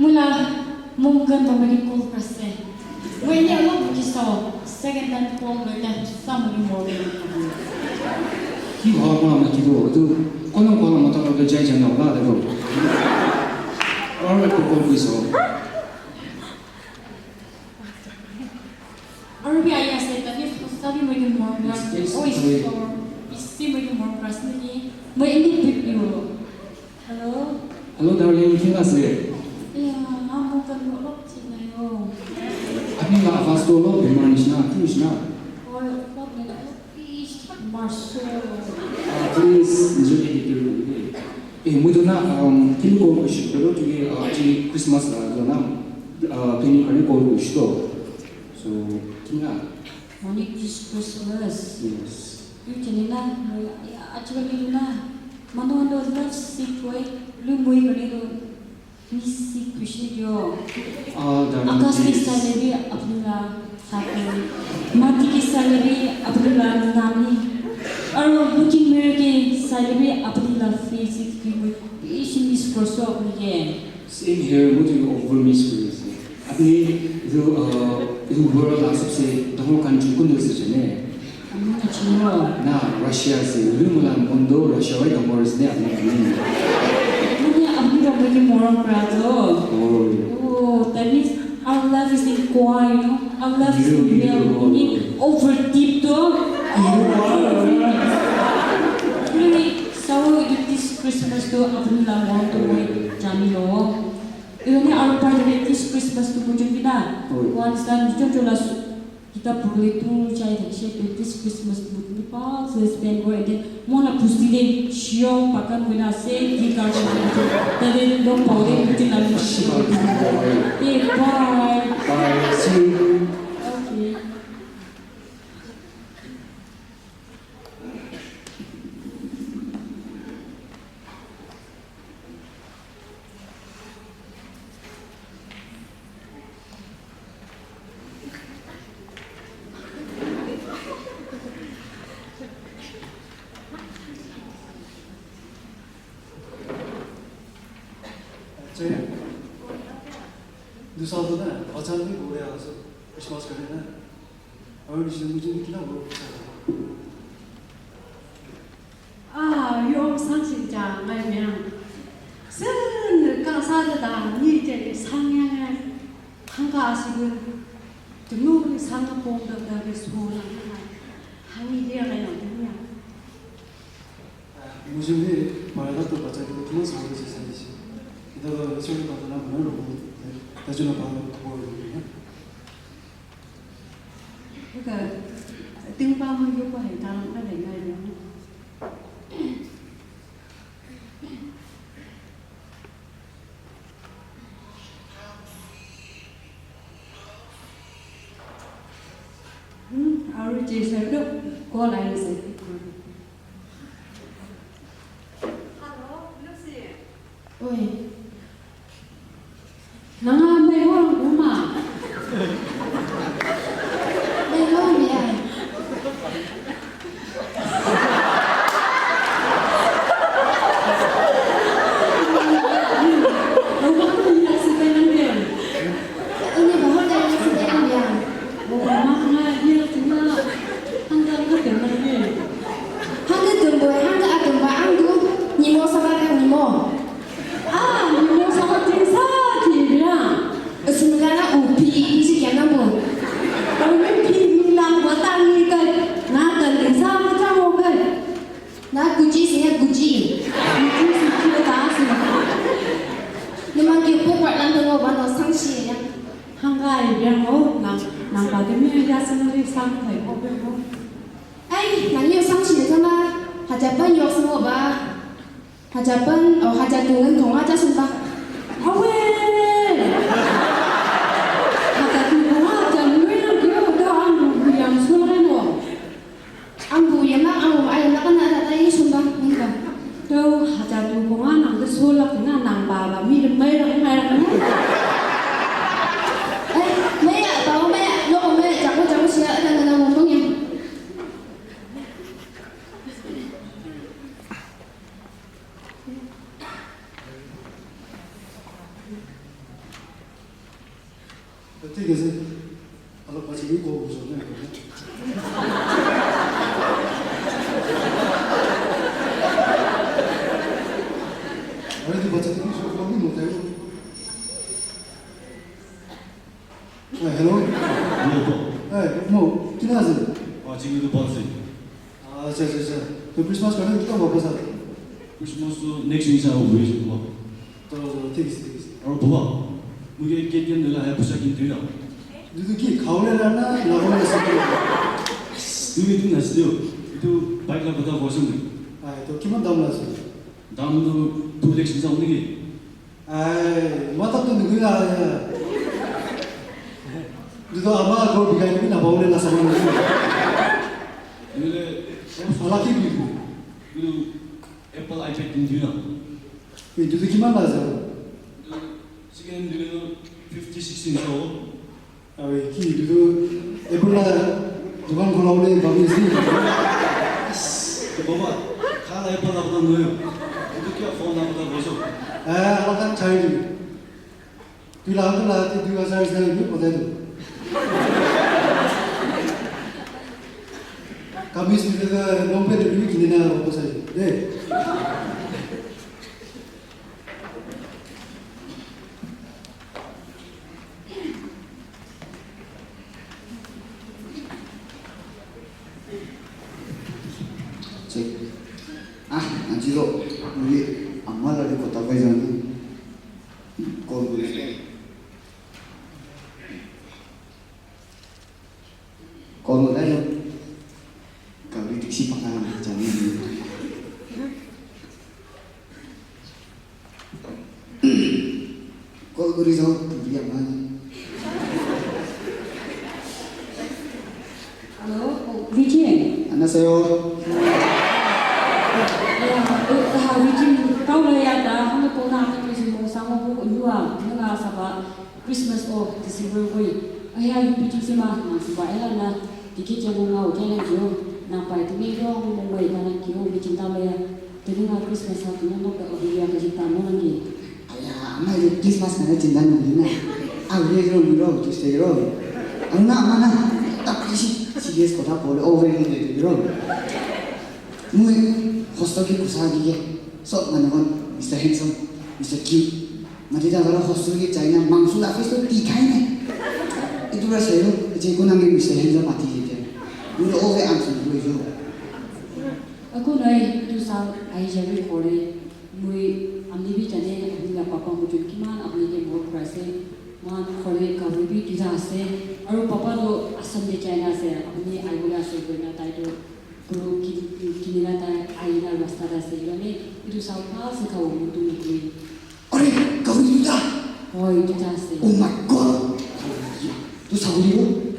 mula mungkin pemilik cool persen. When you look at so second and cool like that, somebody more than 이거 하면 기도 또 꼬는 못 하는 게 제일 잘 나와 되고. 얼마 또 있어. RBI said that if study making more class, always for see making more class ni, may hindi big you. Hello. Hello darling, ting났어요. Yeah, 아무 건 없지나요. 아니가 아파스도 비만이시나 틀리시나? Please enjoy it. 모두나 길고 싶도록 저기 지 크리스마스 날이나 괜히 가는 거 있어. So tinggal. Morning this Christmas. Yes. You janina, actually na. Mano love sick way. Lu muy kanido. Missy Krishna. आकाश की salary अपना साथी, माटी की salary अपने नामी, और booking मेरे की सैलरी अपनी लाफेस की इसी मिस परसों अपने के. Same here, मुझे over miss करी थी. अपने इधर वर्ल्ड आसप से दोनों कंट्री को नजर चले. ना रशिया से लुमुला मुंडो रशिया वाले कमर्स ने अपने Making more of oh, that means our love is in quiet, you know? Our love is in real, over deep though. Really, so this Christmas to apni lang want to wait, Johnny lo. Ini our part of this Christmas to pujuk kita. Once done, kita perlu itu cari shape this Christmas buat apa? So spend go and mana pusti deh show pakai mana se di kartu itu. Tadi dong pakai itu nanti. Bye. Bye. See you. Okay. 누사보다 어차피 오래 와서 크리스마스 전에는 어머니 지금 좀 있긴 하고. 아, 요 상식자 말면 쓰는 가사다 이제 상향을 한가하시고 등록을 상업 공덕하게 소원을 항의 되어가요 그냥. 요즘에 말다 또 갑자기 또 상황이 세상이지. 이따가 소리 받으나 문화로 나중에 봐도 보여요. 그러니까 등반은 요구해 다른 거 내가요. Our Jesus look go like this. Hello, Lucy. Oi. Nang may orang rumah. Belum ya. Rumah tu nak sebenarnya dia. Ini bahan dari sebenarnya ya. Rumah dia cuma hantar ke tempat dia. Hangga tunggu, hangga akan baanggu. Nimo sama kan nimo. Ah, ni sama desa dia. Sebenarnya upi isi yang namu. Kalau ni bilang buat tani kan, nak desa macam apa? Nak guci sini guci. Itu sudah tahu sih. Memang kita buat lantai orang sangsi ya. Hanggai dia mau nak bagaimana dia sendiri sampai apa? Eh, nanti sangsi itu mah. Hajapan yok semua bah. Hajapan, hajat dengan thong aja sumpah. Awel. Kata tu orang jangan dia dah ambil yang sulit no. Ambu ya nak ambu ayam nak kan ada tadi sumpah enggak. Đâu hajat tu orang nak sulit dengan nang baba mi mai nak. Eh, maya tahu maya, lo maya jago siapa dan ngomongnya. 어떻게 계세요? 알아봐 지금 이거 보셨네. 아이들 बच्चे तो कुछ problem होता है hello मो किन आज 지금도 봤어요. अच्छा अच्छा अच्छा तो क्रिसमस का कब वापस आ 크리스마스 next week 하고 왜 지금 와? तो ठीक है और बाबा मुझे केतियन 내가 해 부탁이 되나? 누구 기 가오래 라나 라고나 했어 누구 좀 나시죠? 또 바이크가 보다 보셨네. 아또 기분 다운났어 다음도 또 렉신 사 없는 게. 아이 맞다 또 누구야 누구 아마 그 비가이는 나 바울에 나서 보는 거 근데 알아키 비고 그리고 애플 아이패드 인디나. 그 누구 기만 나서 지금 누구는 56인서 아왜 기 누구 에볼라 두번 골라올래 밥이 있으니까 바바 다 애플 나보다 너요. 어떻게 폰 나보다 보셔? 아 알아간 잘 뒤라한테 뒤가 잘 살고 어디도 kami sudah nomor dulu kini na apa saja, deh. Cek, nanti lo, mungkin amal ada kota Baizan, kau boleh. Kalau ada kalau diksi pakai jangan kalau berisau dia mana Hello, Vijay. 안녕하세요. Vijay, kau lihat dah, hanya kau nak kerja mau sama buku dua, dengan apa Christmas or December koi. Ayah Vijay sih mah, sebab elah na. Dikit jangan ngau jangan kio, nampai tu ni orang mumbai kanan kio bikin tambah ya. Jadi ngau Christmas aku nak nak orang kerja tamu lagi. Ayah, amal itu Christmas mana cinta nungguin na. Aku dia orang tu stay orang. Aku nak mana? Tak sih serius kota boleh over ini tu orang. Mui hostel ki kusah dia. So mana kon Mr. Handsome, Mr. Cute. Mati dah kalau hostel ki China mangsul office tu tikai ni. Itu rasa itu jadi kau nanti Mr. Handsome mati. Udah over answer dulu itu. Aku naik tu sah ayah jadi kore, mui amni bi jadi amni la papa mujud kiman amni ke बहुत पैसे मान kore KBBTK tu dah se, और papa tu asam di China se, amni ayah boleh asal boleh naik tu, guru kini naik ayah nak rasta dah se, jadi itu sah pas sekau mutu mutu. Ore, kau itu dah. Oh itu dah se. Oh my god. Tu sabuli tu?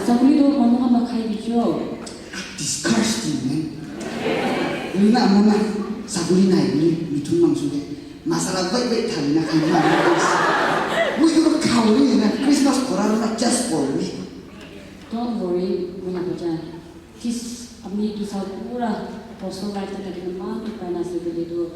Sabuli tu mana makai bijo. Disgusting man. Luna mana sabuli naik ni mitun mangsudnya. Masalah baik-baik thari nak kau mana? Mui tu kau ni na Christmas korang nak just for me. Don't worry, punya kerja. Kis amni tu sah pura poso light tadi nama tu pernah sebeli tu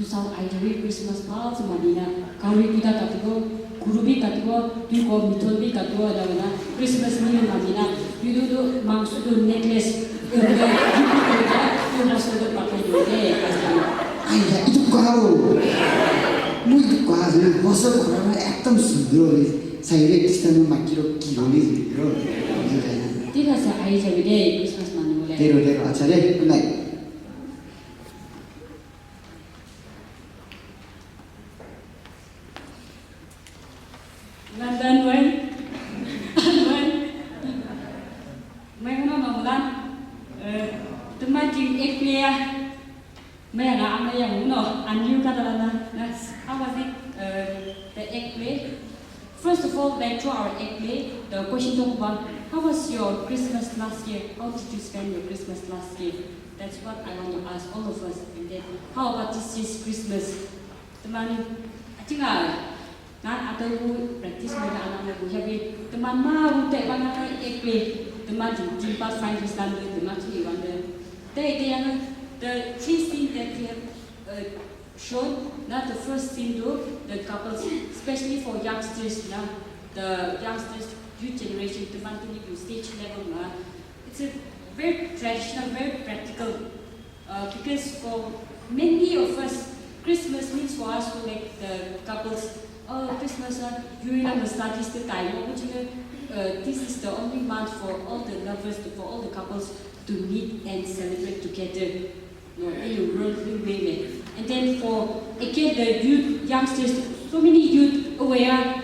sah idea Christmas ball semadina. Kau kita katakan guru bi katakan tu kau mitun bi katakan ada mana Christmas ni madina. Tu maksud tu necklace. Tu poso tu pakai tu Ayah itu kau. Mui itu kau aja. Hostel korang ekdom sunder. Saya lihat kita nu makiro kilo ni sunder. Tidak saya ayah jadi Christmas mana boleh. Dero. Acha deh. Good night. London mấy nó mà lan tụi mai chịu ép bia mấy là ăn đây cũng nó ăn nhiều cái đó là how was it the egg play. First of all, back to our egg play. The question talk about how was your Christmas last year? How did you spend your Christmas last year? That's what I want to ask all of us. And then how about this year's Christmas? Teman, chính là nan atau practice mereka anak aku jadi teman mau tak mana egg play. Teman jumpa Pathfinders dan teman tu wonder. The three scenes that we have shown, not the first scene though, the couples, especially for youngsters, the youngsters, youth generation, the monthly stage level, it's a very traditional, very practical. Because for many of us, Christmas means for us to like the couples. Oh, Christmas, you remember studies the time. This is the only month for all the lovers, for all the couples to meet and celebrate together. In a worldly way. And then for again the youth, youngsters, so many youth aware,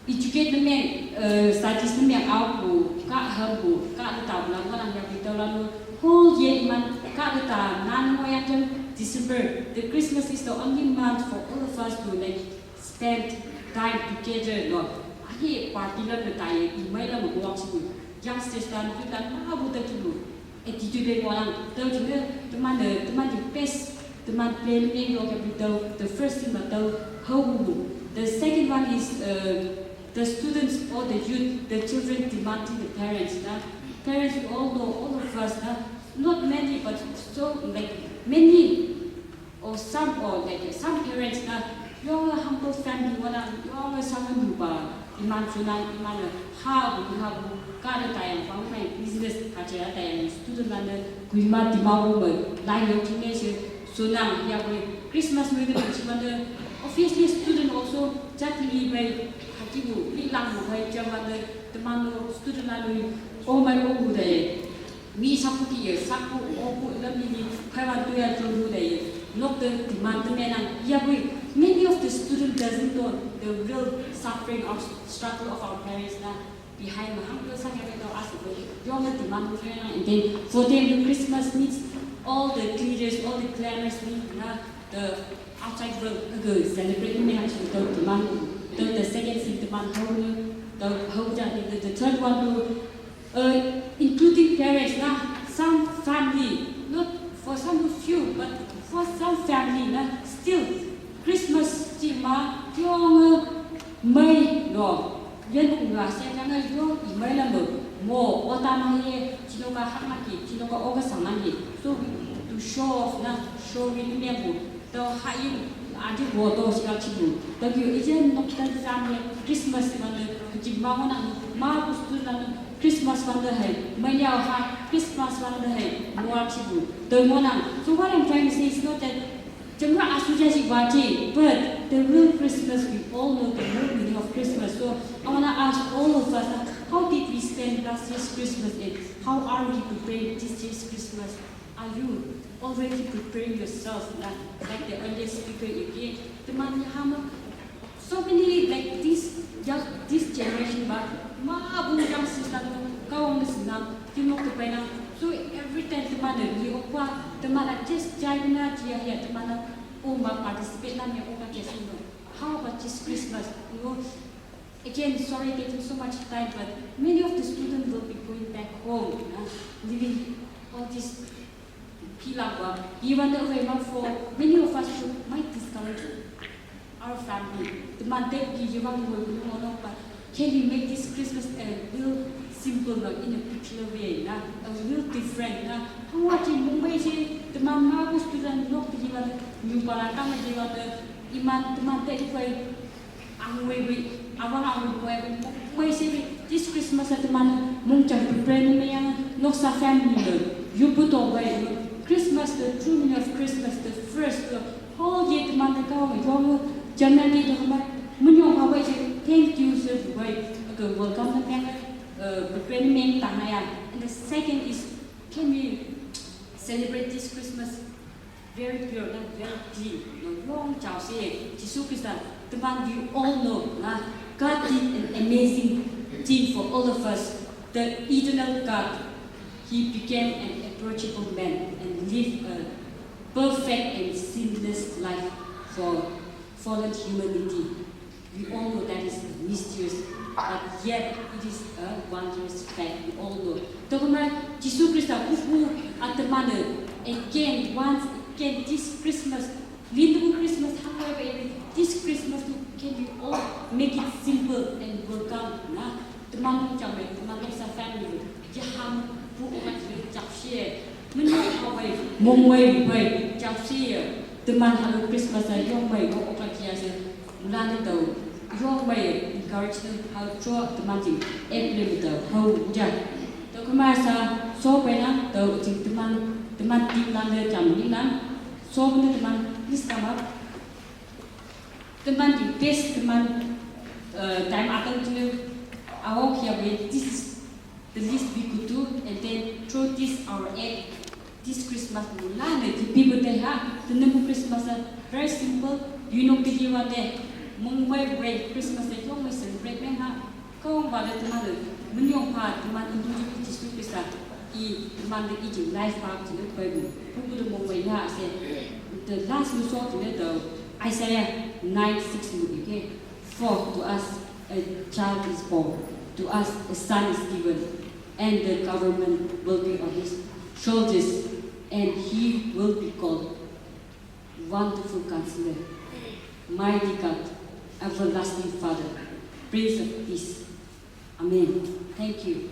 educate the men, studies the men out who can't help who can't tap lang walang yapitaw whole year man can't tap nan moyang December. The Christmas is the only month for all of us to like spend time together. No, I party la betai, imay la magwak siya. Youngsters dan kita mabuta dulu. Attitude orang tahu juga teman the best teman planning lo capital. The first thing tahu how. The second one is the students or the youth, the children demanding the parents. Parents we all know, all of us. Not many, but so like many or some parents. Your humble family, your someone who iman sunan iman habu kada tayang pang may business kaca tayang student lana kuima timau lain yang tinggal sunang ya Christmas mereka macam obviously student also jatuh by hakibu bilang by zaman teman student lalu oh my oh budaya mi sapu kia sapu oh lebih ni kawan tu yang jauh budaya not the demand temenang ya many of the students doesn't know the real suffering or struggle of our parents behind the hunger sangat kita asyik yang demand and then for them the Christmas needs all the glitters, all the glamours, the outside world celebrating me actually the demand the second thing demand the third one including parents some family not for some few but for some family still Christmas cima tiong May no yan nga siya nga yung imay lang mo otama ye chino ka hakmaki chino ka oga samani so to show off show with me to hain adi bodo siya chibu to you ijen nokta samye Christmas man jigma mo na ma gusto lang Christmas man hai maya ha Christmas man hai mo chibu to mo na so what I'm trying to say is not that Jangan asosiasi baca, but the real Christmas, we all know the real meaning of Christmas. So I want to ask all of us, how did we spend last year's Christmas and how are we preparing this year's Christmas? Are you already preparing yourself? Like the earlier speaker again, so many like this generation, but so every time teman just China teman participate how about this Christmas? Again, sorry taking so much time, but many of the students will be going back home, living all this pilang. Even though for many of us might discourage our family. Can we make this Christmas a real simple, in a particular way, a real different? How much in Mumbai, the mama was to run not to give a new palatama, give out the iman, take away, this Christmas at the man, Muncha, preparing no sa family, you put away Christmas, the true meaning of Christmas, the first, whole year the man, the cow, Germany, thank you, sir, welcome the preparing and the second is, can we celebrate this Christmas very pure, very clean, long chow say, the man you all know, God did an amazing thing for all of us. The eternal God, He became an approachable man and lived a perfect and sinless life for fallen humanity. We all know that is mysterious, but yet it is a wondrous fact. We all know. Talking Jesus Christ, at the mother again, once again, this Christmas, little Christmas, however, this Christmas, can we all make it simple and welcome? The man the man sa family, Jaham, who Japshire, Munaway, Mumway, Japshire, the man have Christmas, a young way, go over here, Lanado, your way encourage them how draw the magic implement the whole judge. The commerce so when the man team land jam nan so when the man this come up the man test the man time after to I walk here with this is the least we could do and then throw this our egg this Christmas the people they have the number Christmas are very simple you know people what they Mumbai break Christmas they don't celebrate men ha không vào đây mà được mình用phạt mà mình tu cho cái sự Christmas i mà được cái life path thì nó phải cũng được một ngày ha sẽ the last resort to the Isaiah 9:6 okay for to us a child is born to us a son is given and the government will be on his shoulders and he will be called Wonderful Counselor Mighty God Everlasting Father, Prince of Peace. Amen. Thank you.